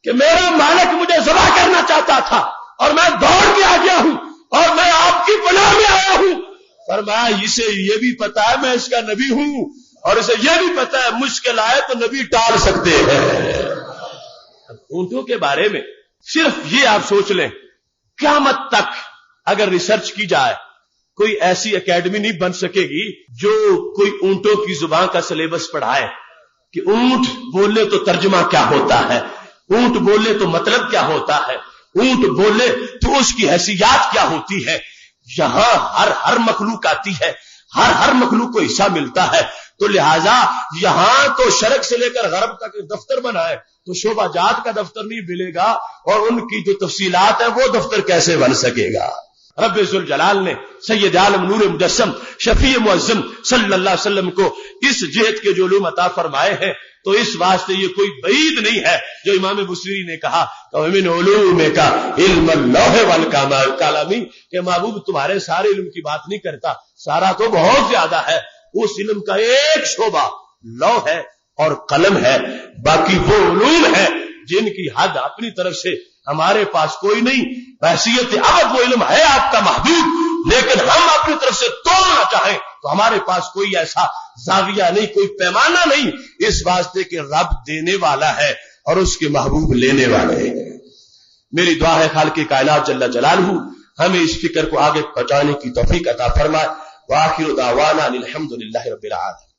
کہ میرا مالک مجھے ذبح کرنا چاہتا تھا اور میں دوڑ کے آ گیا ہوں اور میں آپ کی پناہ میں آیا ہوں. فرمایا اسے یہ بھی پتا ہے میں اس کا نبی ہوں اور اسے یہ بھی پتا ہے مشکل آئے تو نبی ٹال سکتے ہیں. اونٹوں کے بارے میں صرف یہ آپ سوچ لیں قیامت تک اگر ریسرچ کی جائے کوئی ایسی اکیڈمی نہیں بن سکے گی جو کوئی اونٹوں کی زبان کا سلیبس پڑھائے کہ اونٹ بولے تو ترجمہ کیا ہوتا ہے, اونٹ بولے تو مطلب کیا ہوتا ہے, اونٹ بولے تو اس کی حیثیت کیا ہوتی ہے. یہاں ہر مخلوق آتی ہے, ہر مخلوق کو حصہ ملتا ہے. تو لہذا یہاں تو شرق سے لے کر غرب تک دفتر بنا ہے تو شعبہ جات کا دفتر نہیں ملے گا اور ان کی جو تفصیلات ہیں وہ دفتر کیسے بن سکے گا. رب ذوالجلال نے سید عالم نور مجسم شفیع معظم صلی اللہ علیہ وسلم کو اس جہت کے جو علوم عطا فرمائے ہیں تو اس واسطے یہ کوئی بعید نہیں ہے جو امام بصری نے کہا من علوم کا علم اللوح والقلم کہ محبوب تمہارے سارے علم کی بات نہیں کرتا, سارا تو بہت زیادہ ہے. اس علم کا ایک شعبہ لوح ہے اور قلم ہے, باقی وہ علوم ہے جن کی حد اپنی طرف سے ہمارے پاس کوئی نہیں. بحیثیت ابد وہ علم ہے آپ کا محبوب, لیکن ہم اپنی طرف سے توڑنا چاہیں تو ہمارے پاس کوئی ایسا زاویہ نہیں, کوئی پیمانہ نہیں. اس واسطے کہ رب دینے والا ہے اور اس کے محبوب لینے والے ہیں. میری دعا ہے خالق کائنات جل جلالہ ہمیں اس فکر کو آگے پہنچانے کی توفیق عطا فرمائے. وآخر دعوانا الحمد للہ رب العالمین.